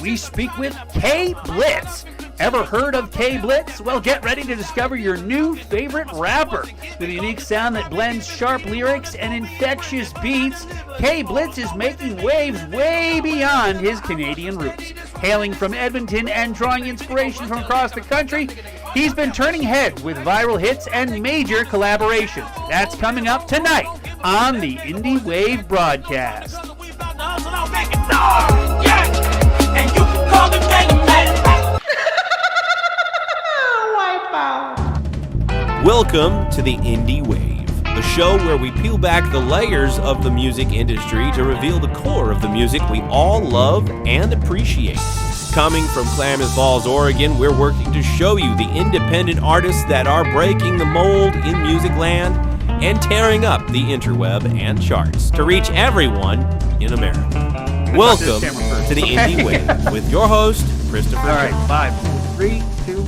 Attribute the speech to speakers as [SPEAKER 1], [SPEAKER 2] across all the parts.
[SPEAKER 1] we speak with K Blitz. Ever heard of K Blitz? Well, get ready to discover your new favorite rapper. With a unique sound that blends sharp lyrics and infectious beats, K Blitz is making waves way beyond his Canadian roots. Hailing from Edmonton and drawing inspiration from across the country, he's been turning heads with viral hits and major collaborations. That's coming up tonight on the Indie Wave broadcast.
[SPEAKER 2] Welcome to the Indie Wave, the show where we peel back the layers of the music industry to reveal the core of the music we all love and appreciate. Coming from Klamath Falls, Oregon, we're working to show you the independent artists that are breaking the mold in music land and tearing up the interweb and charts to reach everyone in America. Welcome to the Indie Wave with your host, Christopher.
[SPEAKER 1] All right, 5, 4, 3, 2.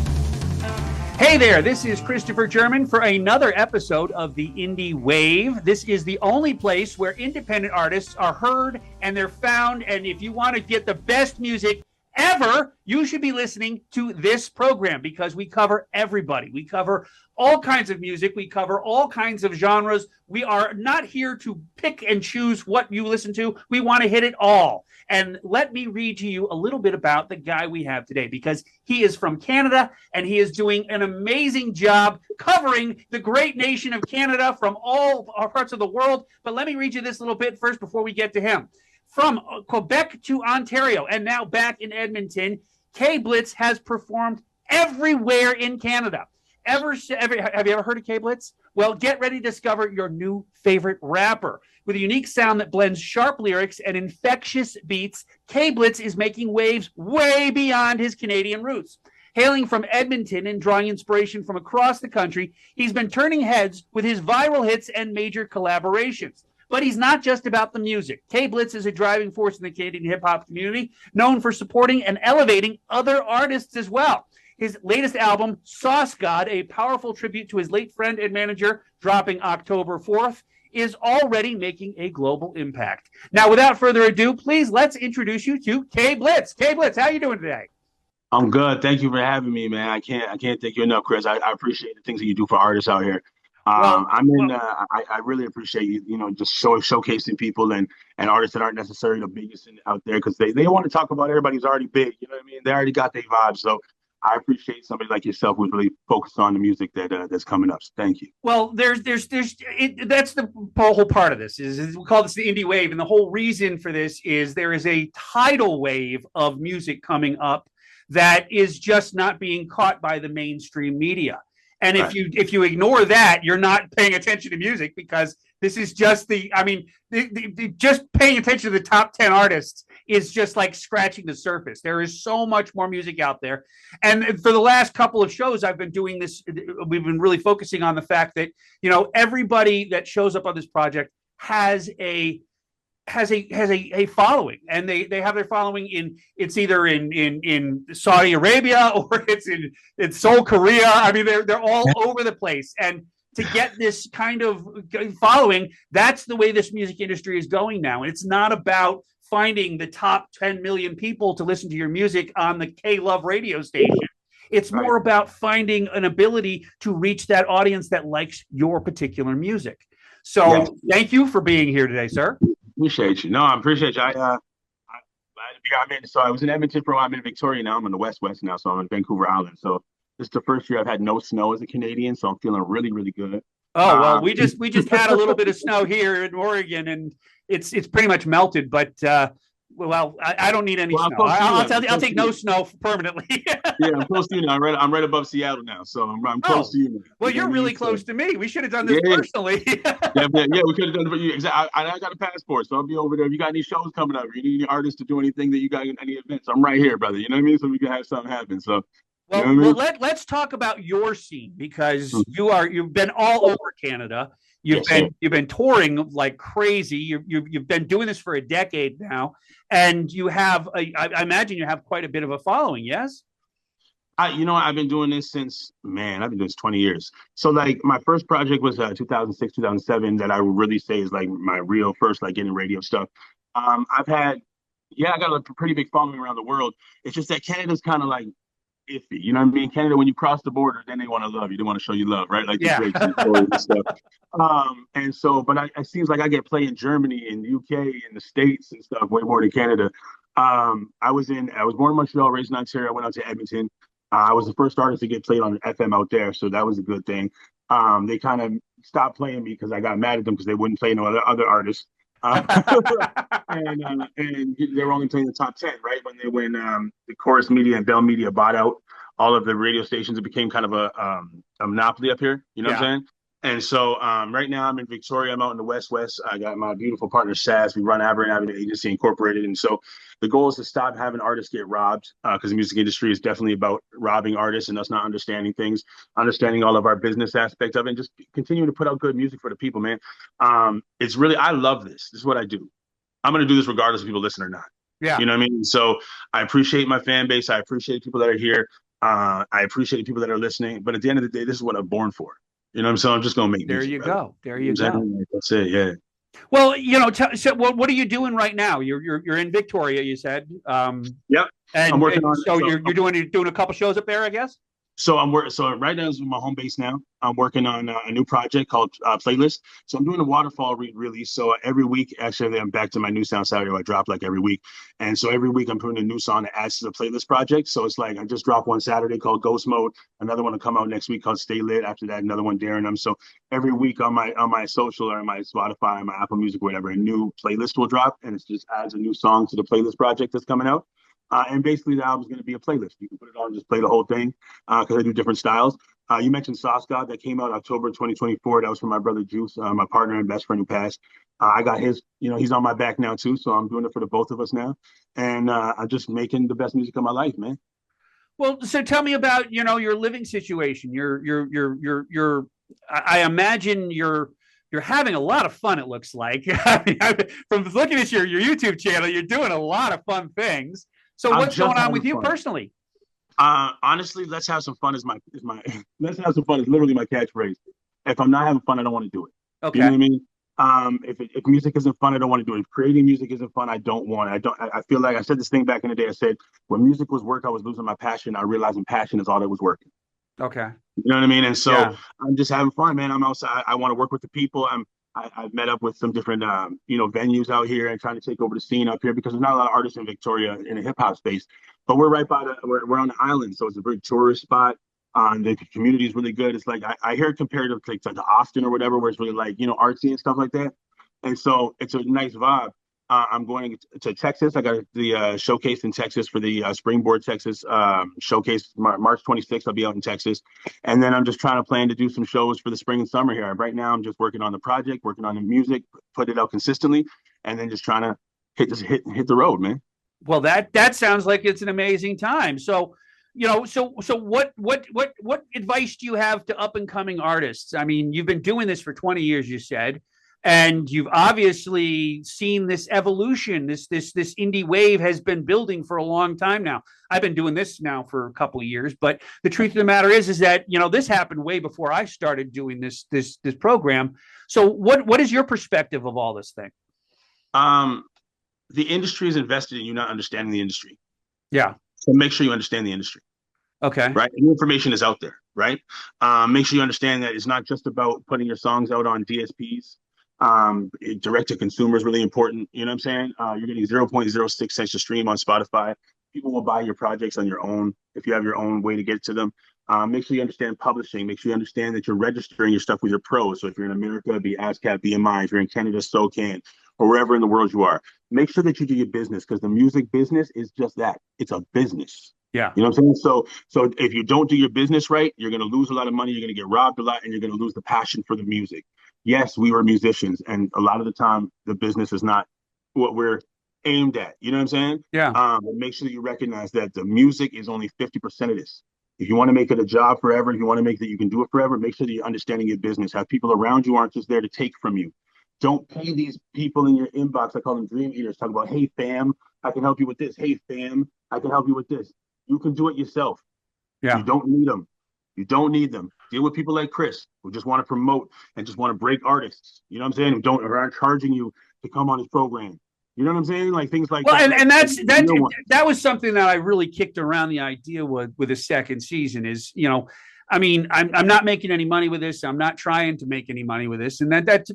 [SPEAKER 1] Hey there, this is Christopher German for another episode of the Indie Wave. This is the only place where independent artists are heard and they're found. And if you want to get the best music ever, you should be listening to this program because we cover everybody. We cover all kinds of music. We cover all kinds of genres. We are not here to pick and choose what you listen to. We want to hit it all. And let me read to you a little bit about the guy we have today because he is from Canada and he is doing an amazing job covering the great nation of Canada from all parts of the world. But let me read you this little bit first before we get to him. From Quebec to Ontario and now back in Edmonton, K Blitz has performed everywhere in Canada. Have you ever heard of K Blitz? Well, get ready to discover your new favorite rapper. With a unique sound that blends sharp lyrics and infectious beats, K Blitz is making waves way beyond his Canadian roots. Hailing from Edmonton and drawing inspiration from across the country, he's been turning heads with his viral hits and major collaborations. But he's not just about the music. K Blitz is a driving force in the Canadian hip-hop community, known for supporting and elevating other artists as well. His latest album, Sauce God, a powerful tribute to his late friend and manager, dropping October 4th, is already making a global impact. Now, without further ado, please let's introduce you to K Blitz. K Blitz, how are you doing today?
[SPEAKER 3] I'm good. Thank you for having me, man. I can't thank you enough, Chris. I appreciate the things that you do for artists out here. I really appreciate you, just showcasing people and artists that aren't necessarily the biggest out there because they want to talk about everybody who's already big. You know what I mean? They already got their vibes. So I appreciate somebody like yourself who's really focused on the music that's coming up. So thank you.
[SPEAKER 1] Well, that's the whole part of this is we call this the Indie Wave. And the whole reason for this is there is a tidal wave of music coming up that is just not being caught by the mainstream media. And if you ignore that, you're not paying attention to music because this is just just paying attention to the top 10 artists is just like scratching the surface. There is so much more music out there. And for the last couple of shows I've been doing this, we've been really focusing on the fact that, everybody that shows up on this project has a following, and they have their following it's either in Saudi Arabia or it's in Seoul, Korea. I mean, they're all over the place. And to get this kind of following, that's the way this music industry is going now. And it's not about finding the top 10 million people to listen to your music on the K-Love radio station. It's more about finding an ability to reach that audience that likes your particular music. So Thank you for being here today, sir.
[SPEAKER 3] Appreciate you. No, I appreciate you. I was in Edmonton for a while. I'm in Victoria now. I'm in the West now, so I'm in Vancouver Island. So this is the first year I've had no snow as a Canadian, so I'm feeling really, really good.
[SPEAKER 1] Oh well, we just had a little bit of snow here in Oregon, and it's pretty much melted. But I don't need any snow. I'll take no snow permanently.
[SPEAKER 3] Yeah, I'm close to you now. I'm right above Seattle now, so I'm close to you now.
[SPEAKER 1] Well, you're really close to me. We should have done this personally.
[SPEAKER 3] yeah, we could have done it for you. Exactly. I got a passport, so I'll be over there. If you got any shows coming up, or you need any artists to do anything that you got in any events, I'm right here, brother. You know what I mean? So we can have something happen. So.
[SPEAKER 1] Well, let's talk about your scene because you've been all over Canada. You've been touring like crazy. You've been doing this for a decade now, and you have I imagine you have quite a bit of a following. Yes.
[SPEAKER 3] I've been doing this since, I've been doing this 20 years. So like my first project was 2006, 2007 that I would really say is like my real first like getting radio stuff. I've had Yeah, I got a pretty big following around the world. It's just that Canada's kind of like iffy. You know what I mean? Canada, when you cross the border, then they want to love you. They want to show you love, right? Like the
[SPEAKER 1] Yeah.
[SPEAKER 3] Drake stories and stuff. And so, but it seems like I get play in Germany and UK and the States and stuff way more than Canada. I was born in Montreal, raised in Ontario. I went out to Edmonton. I was the first artist to get played on FM out there, so that was a good thing. They kind of stopped playing me because I got mad at them because they wouldn't play no other artists. And they were only playing the top 10, right? When the Chorus Media and Bell Media bought out all of the radio stations, it became kind of a monopoly up here. You know what I'm saying? And so right now I'm in Victoria. I'm out in the West. I got my beautiful partner Saz. We run Aberrant Avenue Agency Incorporated. And so the goal is to stop having artists get robbed because the music industry is definitely about robbing artists and us not understanding things, understanding all of our business aspect of it, and just continuing to put out good music for the people, man. It's really, I love this. This is what I do. I'm going to do this regardless if people listen or not.
[SPEAKER 1] Yeah.
[SPEAKER 3] You know what I mean? So I appreciate my fan base. I appreciate people that are here. I appreciate people that are listening. But at the end of the day, this is what I'm born for. You know what I'm saying? I'm just going to make
[SPEAKER 1] there
[SPEAKER 3] music.
[SPEAKER 1] You
[SPEAKER 3] brother.
[SPEAKER 1] go. There you go.
[SPEAKER 3] That's it. Yeah.
[SPEAKER 1] Well, so what are you doing right now? You're in Victoria, you said.
[SPEAKER 3] Yep.
[SPEAKER 1] And
[SPEAKER 3] I'm working on it.
[SPEAKER 1] So you're doing a couple shows up there, I guess.
[SPEAKER 3] So So right now is my home base now. I'm working on a new project called Playlist. So I'm doing a waterfall release. So every week, actually, I'm back to my new sound Saturday. I drop like every week, and so every week I'm putting a new song that adds to the playlist project. So it's like I just dropped one Saturday called Ghost Mode. Another one will come out next week called Stay Lit. After that, another one Daring Them. So every week on my social or my Spotify, my Apple Music, whatever, a new playlist will drop, and it just adds a new song to the playlist project that's coming out. And basically, the album's going to be a playlist. You can put it on and just play the whole thing because I do different styles. You mentioned Sauce God that came out October 2024. That was from my brother Juice, my partner and best friend who passed. I got his, he's on my back now too. So I'm doing it for the both of us now. And I'm just making the best music of my life, man.
[SPEAKER 1] Well, so tell me about, your living situation. I imagine you're having a lot of fun, it looks like. From looking at your YouTube channel, you're doing a lot of fun things. So what's going on with you personally?
[SPEAKER 3] Honestly, let's have some fun is my let's have some fun is literally my catchphrase. If I'm not having fun, I don't want to do it.
[SPEAKER 1] Okay.
[SPEAKER 3] You know what I mean? If music isn't fun, I don't want to do it. If creating music isn't fun, I don't want it. I feel like I said this thing back in the day. I said when music was work, I was losing my passion. I realized passion is all that was working.
[SPEAKER 1] Okay.
[SPEAKER 3] You know what I mean? And so I'm just having fun, man. I'm outside. I want to work with the people. I've met up with some different, venues out here and trying to take over the scene up here because there's not a lot of artists in Victoria in the hip hop space. But we're right by we're on the island, so it's a very tourist spot. The community is really good. It's like I hear it compared to Austin or whatever, where it's really like artsy and stuff like that. And so it's a nice vibe. I'm going to Texas. I got the showcase in Texas for the Springboard Texas showcase. March 26th, I'll be out in Texas. And then I'm just trying to plan to do some shows for the spring and summer here. Right now, I'm just working on the project, working on the music, put it out consistently, and then just trying to hit the road, man.
[SPEAKER 1] Well, that sounds like it's an amazing time. So, what advice do you have to up and coming artists? I mean, you've been doing this for 20 years, you said. And you've obviously seen this evolution. This indie wave has been building for a long time now. I've been doing this now for a couple of years, but the truth of the matter is that this happened way before I started doing this program. So what is your perspective of all this thing?
[SPEAKER 3] The industry is invested in you not understanding the industry.
[SPEAKER 1] Yeah.
[SPEAKER 3] So make sure you understand the industry.
[SPEAKER 1] Okay.
[SPEAKER 3] Right. The information is out there. Right. Make sure you understand that it's not just about putting your songs out on DSPs. Direct to consumer is really important. You know what I'm saying? You're getting 0.06 cents a stream on Spotify. People will buy your projects on your own if you have your own way to get to them. Make sure you understand publishing. Make sure you understand that you're registering your stuff with your pros. So if you're in America, be ASCAP, BMI. If you're in Canada, SOCAN, or wherever in the world you are, make sure that you do your business because the music business is just that. It's a business.
[SPEAKER 1] Yeah.
[SPEAKER 3] You know what I'm saying? So if you don't do your business right, you're going to lose a lot of money. You're going to get robbed a lot and you're going to lose the passion for the music. Yes, we were musicians. And a lot of the time, the business is not what we're aimed at. You know what I'm saying?
[SPEAKER 1] Yeah.
[SPEAKER 3] But make sure that you recognize that the music is only 50% of this. If you want to make it a job forever, if you want to make that you can do it forever, make sure that you're understanding your business. Have people around you aren't just there to take from you. Don't pay these people in your inbox. I call them dream eaters. Talk about, hey, fam, I can help you with this. Hey, fam, I can help you with this. You can do it yourself.
[SPEAKER 1] Yeah.
[SPEAKER 3] You don't need them. You don't need them. Deal with people like Chris who just want to promote and just want to break artists. You know what I'm saying? Who aren't charging you to come on his program. You know what I'm saying? Like things like
[SPEAKER 1] well,
[SPEAKER 3] that.
[SPEAKER 1] and
[SPEAKER 3] Like,
[SPEAKER 1] that was something that I really kicked around the idea with a second season is, I mean, I'm not making any money with this. I'm not trying to make any money with this, and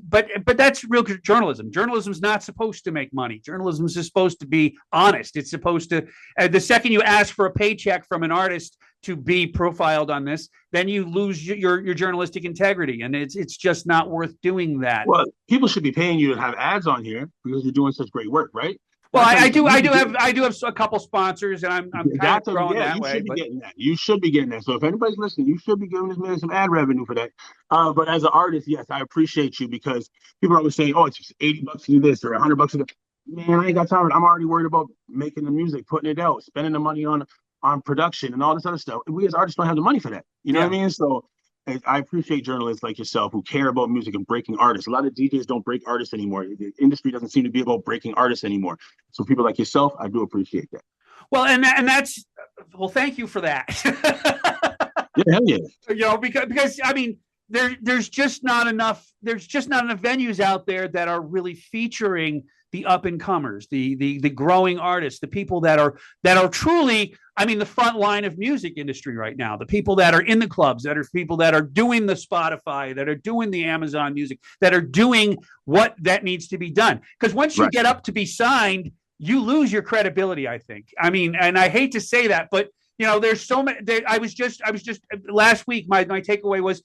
[SPEAKER 1] but that's real journalism. Journalism's not supposed to make money. Journalism is supposed to be honest. It's supposed to. The second you ask for a paycheck from an artist to be profiled on this, then you lose your journalistic integrity, and it's just not worth doing that.
[SPEAKER 3] well, people should be paying you to have ads on here because you're doing such great work, right?
[SPEAKER 1] Well, I do have a couple sponsors, and I'm kind of growing that way.
[SPEAKER 3] You should be getting that. You should be getting that. So if anybody's listening, you should be giving this man some ad revenue for that. But as an artist, yes, I appreciate you because people are always saying, "Oh, it's just $80 to do this or $100 to do." Man, I ain't got time. I'm already worried about making the music, putting it out, spending the money on production and all this other stuff. We as artists don't have the money for that. You know what I mean? So I appreciate journalists like yourself who care about music and breaking artists. A lot of DJs don't break artists anymore. The industry doesn't seem to be about breaking artists anymore. So people like yourself, I do appreciate that.
[SPEAKER 1] Well, and that's well, thank you for that.
[SPEAKER 3] Yeah, hell yeah.
[SPEAKER 1] Because I mean, there's just not enough venues out there that are really featuring the up and comers, the growing artists, the people that are truly, I mean, the front line of music industry right now, the people that are in the clubs, that are people that are doing the Spotify, that are doing the Amazon Music, that are doing what that needs to be done. Because once you get up to be signed, you lose your credibility, I think. I mean, and I hate to say that, but there's so many. I was just last week. My takeaway was,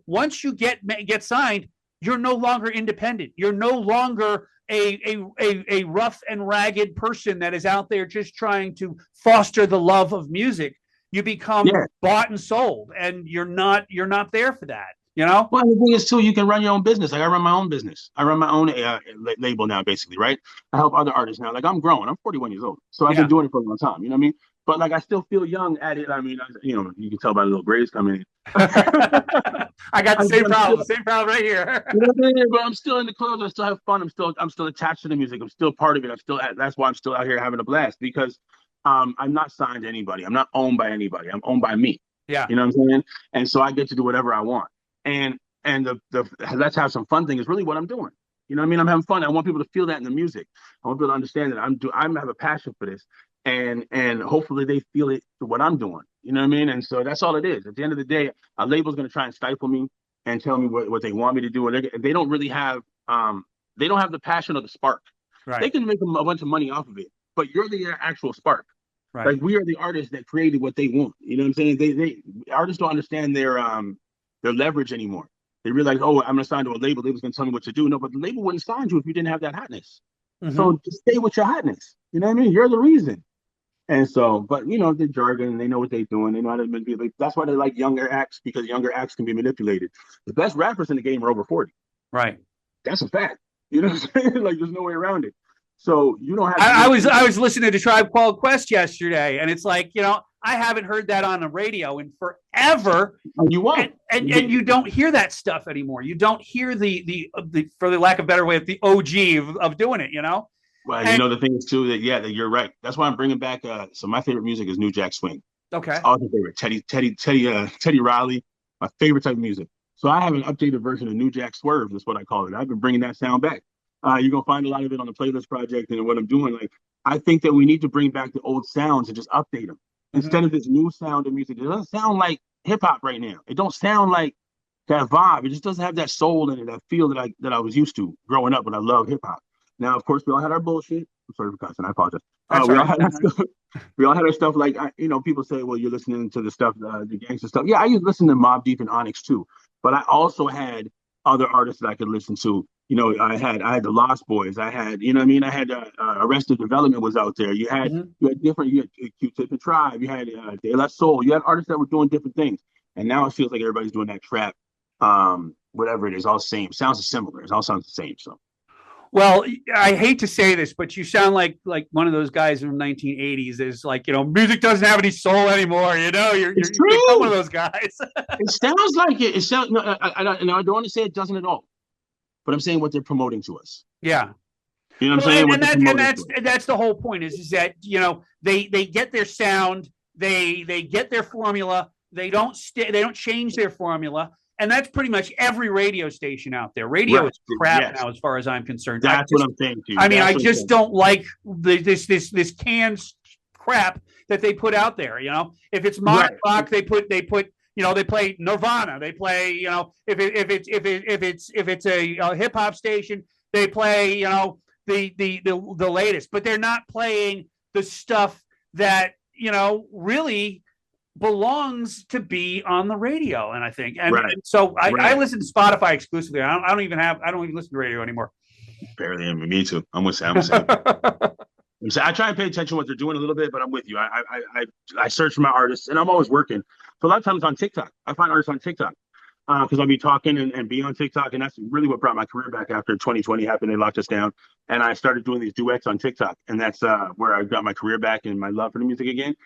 [SPEAKER 1] once you get signed, you're no longer independent. You're no longer a rough and ragged person that is out there just trying to foster the love of music. You become bought and sold, and you're not there for that. Well,
[SPEAKER 3] the thing is too, you can run your own business. Like I run my own business. I run my own label now, basically, right? I help other artists now. Like I'm growing. I'm 41 years old, so I've been doing it for a long time. You know what I mean? But like I still feel young at it. I mean, you can tell by the little grades coming in.
[SPEAKER 1] I got the same problem right here.
[SPEAKER 3] You know what I mean? But I'm still in the clubs. I still have fun. I'm still attached to the music. I'm still part of it. That's why I'm still out here having a blast because I'm not signed to anybody. I'm not owned by anybody. I'm owned by me.
[SPEAKER 1] Yeah.
[SPEAKER 3] You know what I'm saying? And so I get to do whatever I want. And the let's have some fun thing is really what I'm doing. You know what I mean? I'm having fun. I want people to feel that in the music. I want people to understand that I have a passion for this. And hopefully they feel it for what I'm doing. You know what I mean? And so that's all it is. At the end of the day, a label's going to try and stifle me and tell me what they want me to do. And they don't really have they don't have the passion or the spark.
[SPEAKER 1] Right.
[SPEAKER 3] They can make a bunch of money off of it, but you're the actual spark.
[SPEAKER 1] Right.
[SPEAKER 3] Like we are the artists that created what they want. You know what I'm saying? They artists don't understand their leverage anymore. They realize, oh, I'm gonna sign to a label. Label's gonna tell me what to do. No, but the label wouldn't sign you if you didn't have that hotness. Mm-hmm. So just stay with your hotness. You know what I mean? You're the reason. And so, but the jargon, they know what they're doing. They know how to manipulate. That's why they like younger acts, because younger acts can be manipulated. The best rappers in the game are over 40.
[SPEAKER 1] Right.
[SPEAKER 3] That's a fact. You know what I'm saying? Like there's no way around it. So you don't have.
[SPEAKER 1] I was listening to Tribe Called Quest yesterday, and it's like I haven't heard that on the radio in forever.
[SPEAKER 3] And you won't.
[SPEAKER 1] And you don't hear that stuff anymore. You don't hear the for the lack of a better way, the OG of doing it.
[SPEAKER 3] Well, the thing is too that you're right. That's why I'm bringing back. So my favorite music is New Jack Swing.
[SPEAKER 1] Okay.
[SPEAKER 3] All my favorite. Teddy Riley, my favorite type of music. So I have an updated version of New Jack Swerve. That's what I call it. I've been bringing that sound back. You're gonna find a lot of it on the playlist project and what I'm doing. Like I think that we need to bring back the old sounds and just update them instead of this new sound of music. It doesn't sound like hip hop right now. It don't sound like that vibe. It just doesn't have that soul in it, that feel that I was used to growing up when I love hip hop. Now, of course, we all had our bullshit. I'm sorry for cussing. I apologize. We all had our stuff. We all had our stuff. Like people say, "Well, you're listening to the stuff, the gangster stuff." Yeah, I used to listen to Mobb Deep and Onyx too, but I also had other artists that I could listen to. I had the Lost Boys. I had, I had Arrested Development was out there. You had different. You had Q-Tip and Tribe. You had De La Soul. You had artists that were doing different things. And now it feels like everybody's doing that trap. Whatever it is, all the same. Sounds similar. It all sounds the same. So.
[SPEAKER 1] Well, I hate to say this, but you sound like one of those guys from the 1980s. Is like, music doesn't have any soul anymore. You're one of those guys.
[SPEAKER 3] It sounds like it. It sounds. No, I don't want to say it doesn't at all, but I'm saying what they're promoting to us.
[SPEAKER 1] Yeah.
[SPEAKER 3] You know what I'm saying?
[SPEAKER 1] And that's the whole point. Is that they get their sound, they get their formula. They don't change their formula. And that's pretty much every radio station out there. Radio is crap now, as far as I'm concerned.
[SPEAKER 3] That's what I'm saying to you.
[SPEAKER 1] I mean, I just don't like this canned crap that they put out there. You know, if it's modern rock, they put you know, they play Nirvana. They play, you know, if it's a hip hop station, they play, you know, the latest. But they're not playing the stuff that, you know, really belongs to be on the radio. And I think, and so I listen to Spotify exclusively. I don't even listen to radio anymore.
[SPEAKER 3] Barely. Me too. I'm with Sam. I try and pay attention to what they're doing a little bit, but I'm with you. I search for my artists, and I'm always working. So a lot of times on TikTok, I find artists on TikTok because I'll be talking and be on TikTok, and that's really what brought my career back after 2020 happened. They locked us down, and I started doing these duets on TikTok, and that's where I got my career back and my love for the music again.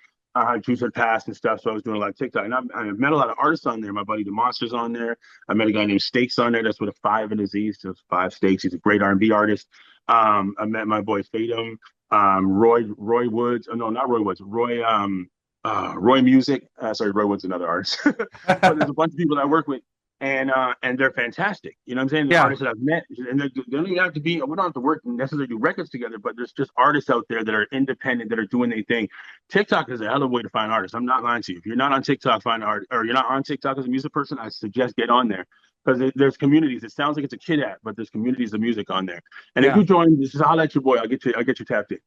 [SPEAKER 3] Juice had passed and stuff, so I was doing a lot of TikTok, and I met a lot of artists on there. My buddy The Monster's on there. I met a guy named Stakes on there. That's with a 5 in his Z, so it's 5 Stakes. He's a great R&B artist. I met my boy Fatum, Roy Woods. Oh, no, not Roy Woods. Roy Music. Sorry, Roy Woods, another artist. But there's a bunch of people that I work with, and they're fantastic. You know what I'm saying? The artists that I've met, and they don't even have to be. We don't have to work and necessarily do records together, but there's just artists out there that are independent, that are doing their thing. TikTok is a hell of a way to find artists. I'm not lying to you. If you're not on TikTok, find art, or you're not on TikTok as a music person, I suggest get on there. Because there's communities. It sounds like it's a kid app, but there's communities of music on there. And if you join, just holler at your boy. I'll get you tapped in.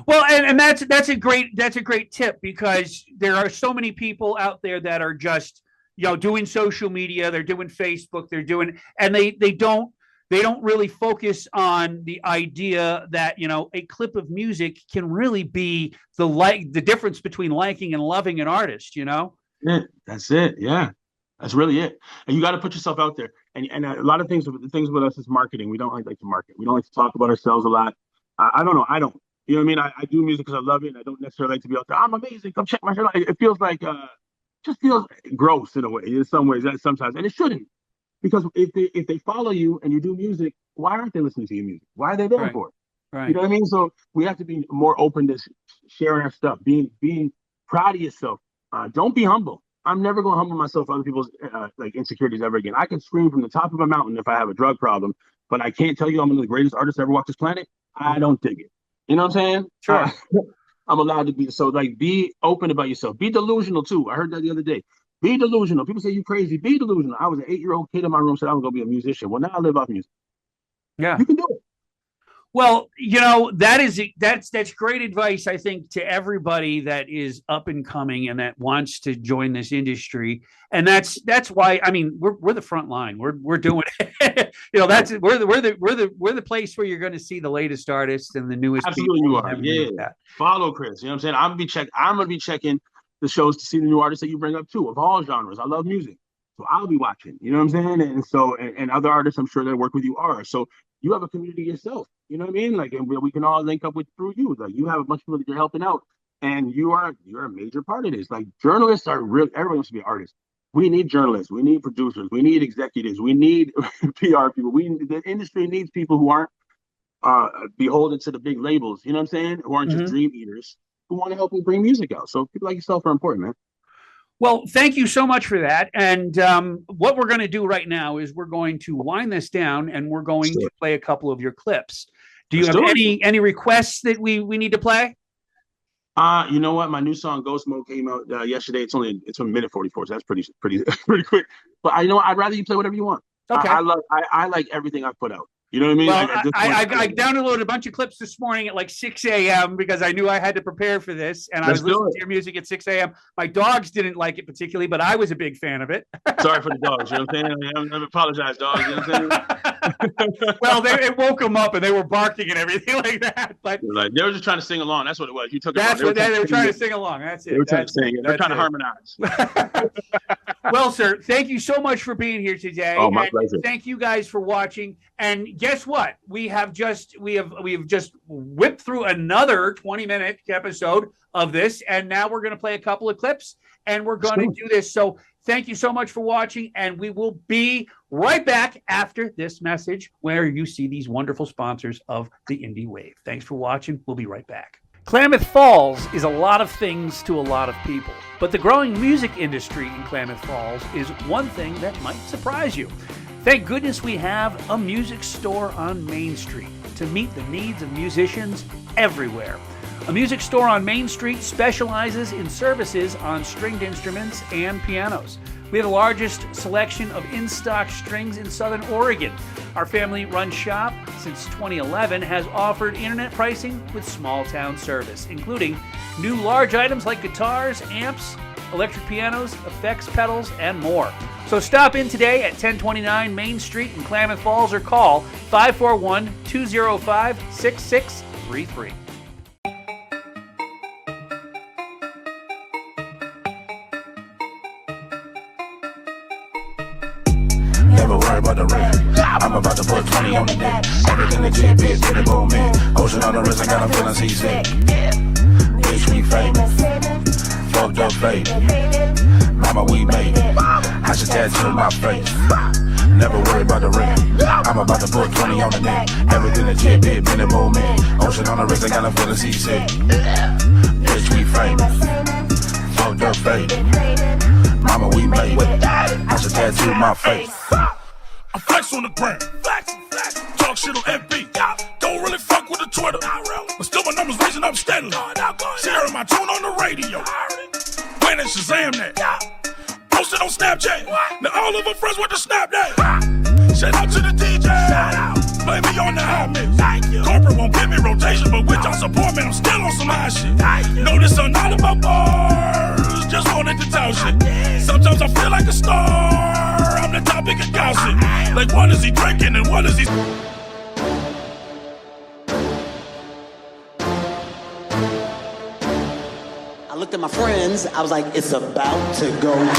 [SPEAKER 1] Well, and that's a great tip, because there are so many people out there that are just, you know, doing social media. They're doing Facebook. They're doing, and they don't really focus on the idea that, you know, a clip of music can really be the difference between liking and loving an artist. You know.
[SPEAKER 3] Yeah, that's it. Yeah. That's really it. And you got to put yourself out there. And a lot of things with us is marketing. We don't like to market. We don't like to talk about ourselves a lot. I don't know. You know what I mean? I do music because I love it, and I don't necessarily like to be out there. I'm amazing. Come check my shit. It feels like, just feels gross in a way, in some ways, sometimes. And it shouldn't. Because if they follow you and you do music, why aren't they listening to your music? Why are they there for it?
[SPEAKER 1] Right.
[SPEAKER 3] You know what I mean? So we have to be more open to sharing our stuff, being proud of yourself. Don't be humble. I'm never going to humble myself for other people's insecurities ever again. I can scream from the top of a mountain if I have a drug problem, but I can't tell you I'm one of the greatest artists to ever walk this planet. I don't dig it. You know what I'm saying?
[SPEAKER 1] Sure.
[SPEAKER 3] I'm allowed to be. So, be open about yourself. Be delusional, too. I heard that the other day. Be delusional. People say you crazy. Be delusional. I was an 8-year-old kid in my room said I was going to be a musician. Well, now I live off music.
[SPEAKER 1] Yeah.
[SPEAKER 3] You can do it.
[SPEAKER 1] Well, you know, that's great advice, I think, to everybody that is up and coming and that wants to join this industry. And that's why, I mean, we're the front line. We're doing it. You know, we're the place where you're going to see the latest artists and the newest.
[SPEAKER 3] Absolutely, you are. Yeah. Follow Chris. You know what I'm saying? I'm gonna be checking the shows to see the new artists that you bring up too, of all genres. I love music, so I'll be watching. You know what I'm saying? And so and other artists, I'm sure that work with you are. So you have a community yourself. You know what I mean? Like, and we can all link up through you. Like, you have a bunch of people that you're helping out, and you're a major part of this. Like, journalists are real. Everyone wants to be an artist. We need journalists. We need producers. We need executives. We need PR people. The industry needs people who aren't beholden to the big labels. You know what I'm saying? Who aren't just dream eaters, who want to help you bring music out. So people like yourself are important, man.
[SPEAKER 1] Well, thank you so much for that. And what we're going to do right now is we're going to wind this down, and we're going to play a couple of your clips. Do you have any requests that we need to play?
[SPEAKER 3] You know what? My new song Ghost Mode came out yesterday. It's a minute 44, so that's pretty quick. But I'd rather you play whatever you want. Okay. I like everything I put out. You know what I mean?
[SPEAKER 1] Well, I downloaded a bunch of clips this morning at like 6 a.m. because I knew I had to prepare for this, and I was listening to your music at 6 a.m. My dogs didn't like it particularly, but I was a big fan of it.
[SPEAKER 3] Sorry for the dogs. You know what I'm saying? I apologize, dogs. You know what I'm saying?
[SPEAKER 1] Well, it woke them up, and they were barking and everything like that. But
[SPEAKER 3] they were just trying to sing along. That's what it was. You took it.
[SPEAKER 1] That's what they were trying to sing along. That's it.
[SPEAKER 3] They were trying to sing. They're trying to harmonize.
[SPEAKER 1] Well, sir, thank you so much for being here today.
[SPEAKER 3] Oh, my pleasure.
[SPEAKER 1] Thank you guys for watching. And guess what? We have just whipped through another 20-minute episode of this, and now we're going to play a couple of clips, and we're going to do this. So thank you so much for watching, and we will be right back after this message where you see these wonderful sponsors of the Indie Wave. Thanks for watching. We'll be right back. Klamath Falls is a lot of things to a lot of people, but the growing music industry in Klamath Falls is one thing that might surprise you. Thank goodness we have a music store on Main Street to meet the needs of musicians everywhere. A music store on Main Street specializes in services on stringed instruments and pianos. We have the largest selection of in-stock strings in Southern Oregon. Our family-run shop since 2011 has offered internet pricing with small-town service, including new large items like guitars, amps, electric pianos, effects pedals, and more. So stop in today at 1029 Main Street in Klamath Falls or call 541-205-6633.
[SPEAKER 4] Never worry about the rent. I'm about to put 20 on the net. Everything that get big, get it boom in. Ocean on the wrist, I got a feeling seasick. Bitch, we famous. Fucked up faded. Mama, we made it. I should tattoo my face. Never worry about the rent. I'm about to put 20 on the net. Everything that get big, get it boom in. Ocean on the wrist, I got a feeling seasick. Bitch, we famous. Fucked up faded. Mama, we made it. I should tattoo my face.
[SPEAKER 5] I flex on the gram, talk shit on FB. Don't really fuck with the Twitter, but still my numbers raising up steadily. Sharing my tune on the radio, when and Shazam that. Posted on Snapchat, now all of her friends want to snap that. Shout out to the DJ, play me on the high mix. Corporate won't give me rotation, but with y'all support, man, I'm still on some high shit. Know this are not about bars, just wanted to talk shit. Sometimes I feel like a star. I'm the topic of gossip. Like, what is he drinking and what is he...
[SPEAKER 6] I looked at my friends, I was like, it's about to go down.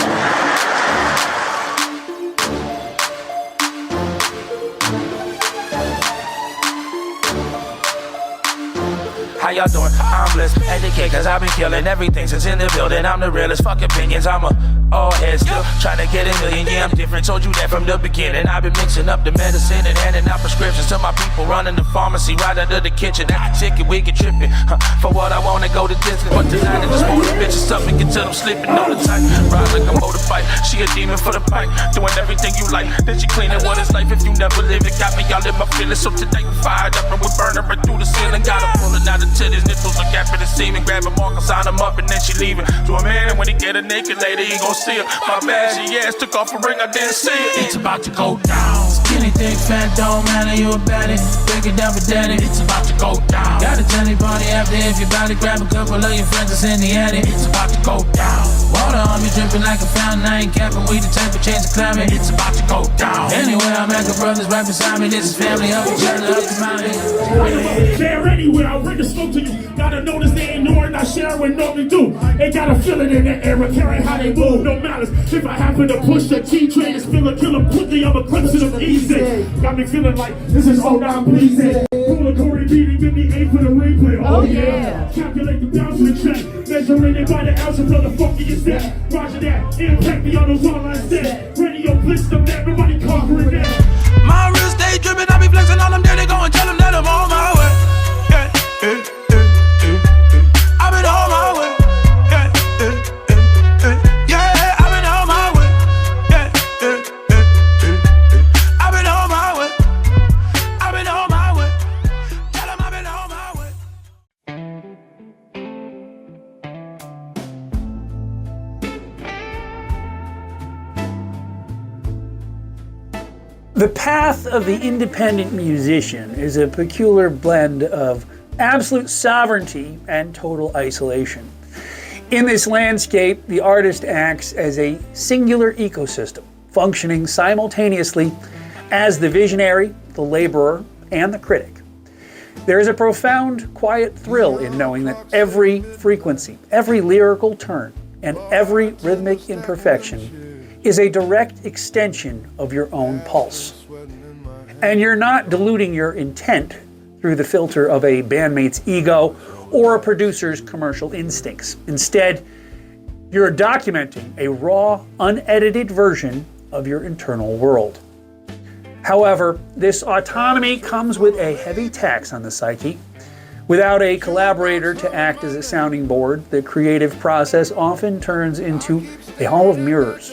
[SPEAKER 4] How y'all doing? I'm blessed. Educate, cause I've been killing everything since in the building. I'm the realest. Fuck opinions. I'm a all head still trying to get a million. Yeah, I'm different. Told you that from the beginning. I've been mixing up the medicine and handing out prescriptions to my people running the pharmacy right under the kitchen. That ticket, we get tripping. For what I wanna go the distance. But tonight I just want the bitches up and get till I'm slipping on the tight. Ride like a motorbike. She a demon for the pipe. Doing everything you like. Then she cleaning what it's life if you never live it. Got me all in my feelings. So today we fired up and we burning right through the ceiling. Got her pulling out the titties, nipples, look after the semen. Grab a marker, sign him up, and then she leaving. To a man, and when he get a naked lady, he gon' see her. My bad, she ass took off a ring, I didn't see it. It's about to go down. Skinny, thick, fat, don't matter, you a baddie. Break it down for daddy. It's about to go down. Got a jelly party after if you bout to grab a couple of your friends that's in the attic. It's about to go down. Water on me dripping like a fountain. I ain't capping, we the type of change the climate. It's about to go down. Anyway, I'm at the brothers right beside me. This is family up each other up the mountain.
[SPEAKER 5] Share anywhere, I'll bring the smoke to you. Gotta notice they ignore and I share what normally do. Ain't gotta feel it in the air, but carry how they move. No malice. If I happen to push the T-train and spill a kill them quickly, I'm eclipsing them easy. Got me feeling like this is all I'm pleasing. Pull a Corey beating, give me 8 for the replay. Oh yeah. Calculate the bounce of the check. Measuring it by the ounce of the funkiest set. Roger that. Impact me on those online sets. Radio blitz them that. Nobody conquering that.
[SPEAKER 4] My real estate dripping, I be flexing on them. There they go and tell them that I'm on my way. Yeah, yeah, yeah, yeah. I've been on my way. Yeah, yeah, yeah, yeah. Yeah, I've been on my way. Yeah, yeah, yeah, yeah. I've been on my way. I've been on my way. Tell them I've been on my way.
[SPEAKER 1] The path of the independent musician is a peculiar blend of absolute sovereignty and total isolation. In this landscape, the artist acts as a singular ecosystem, functioning simultaneously as the visionary, the laborer, and the critic. There is a profound, quiet thrill in knowing that every frequency, every lyrical turn, and every rhythmic imperfection is a direct extension of your own pulse. And you're not diluting your intent through the filter of a bandmate's ego or a producer's commercial instincts. Instead, you're documenting a raw, unedited version of your internal world. However, this autonomy comes with a heavy tax on the psyche. Without a collaborator to act as a sounding board, the creative process often turns into a hall of mirrors.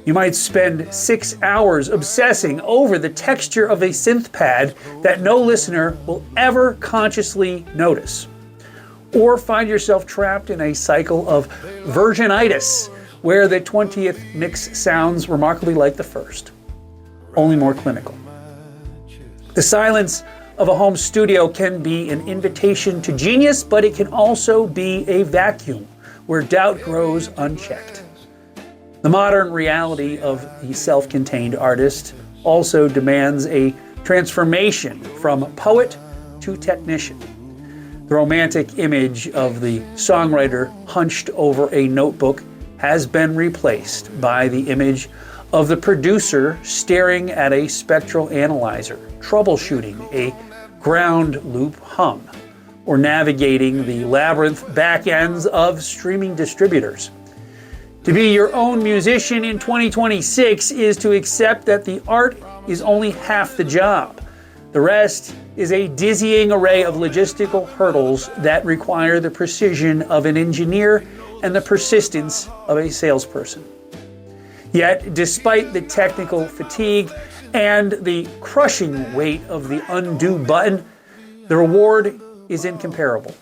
[SPEAKER 1] You might spend 6 hours obsessing over the texture of a synth pad that no listener will ever consciously notice. Or find yourself trapped in a cycle of virginitis, where the 20th mix sounds remarkably like the first, only more clinical. The silence of a home studio can be an invitation to genius, but it can also be a vacuum where doubt grows unchecked. The modern reality of the self-contained artist also demands a transformation from poet to technician. The romantic image of the songwriter hunched over a notebook has been replaced by the image of the producer staring at a spectral analyzer, troubleshooting a ground loop hum, or navigating the labyrinth backends of streaming distributors. To be your own musician in 2026 is to accept that the art is only half the job. The rest is a dizzying array of logistical hurdles that require the precision of an engineer and the persistence of a salesperson. Yet, despite the technical fatigue and the crushing weight of the undo button, the reward is incomparable.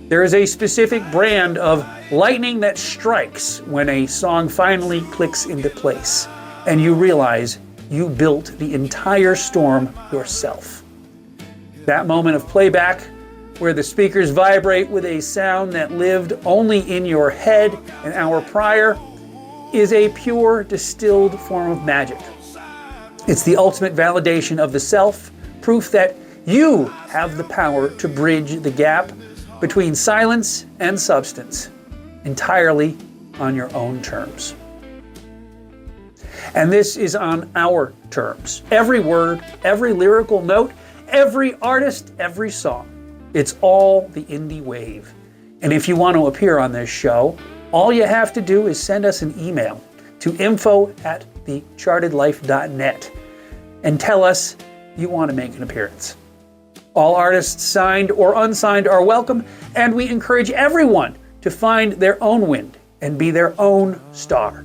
[SPEAKER 1] There is a specific brand of lightning that strikes when a song finally clicks into place, and you realize you built the entire storm yourself. That moment of playback, where the speakers vibrate with a sound that lived only in your head an hour prior, is a pure, distilled form of magic. It's the ultimate validation of the self, proof that you have the power to bridge the gap between silence and substance, entirely on your own terms. And this is on our terms. Every word, every lyrical note, every artist, every song. It's all the indie wave. And if you want to appear on this show, all you have to do is send us an email to info@thechartedlife.net and tell us you want to make an appearance. All artists, signed or unsigned, are welcome, and we encourage everyone to find their own wind and be their own star.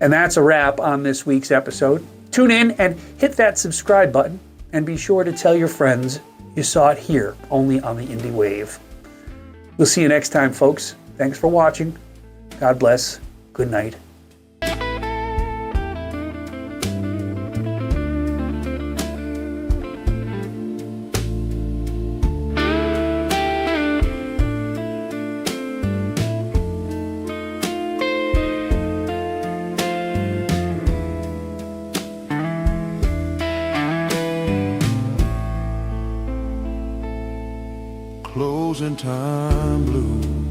[SPEAKER 1] And that's a wrap on this week's episode. Tune in and hit that subscribe button, and be sure to tell your friends you saw it here, only on the Indie Wave. We'll see you next time, folks. Thanks for watching. God bless. Good night.
[SPEAKER 7] Closing time blues.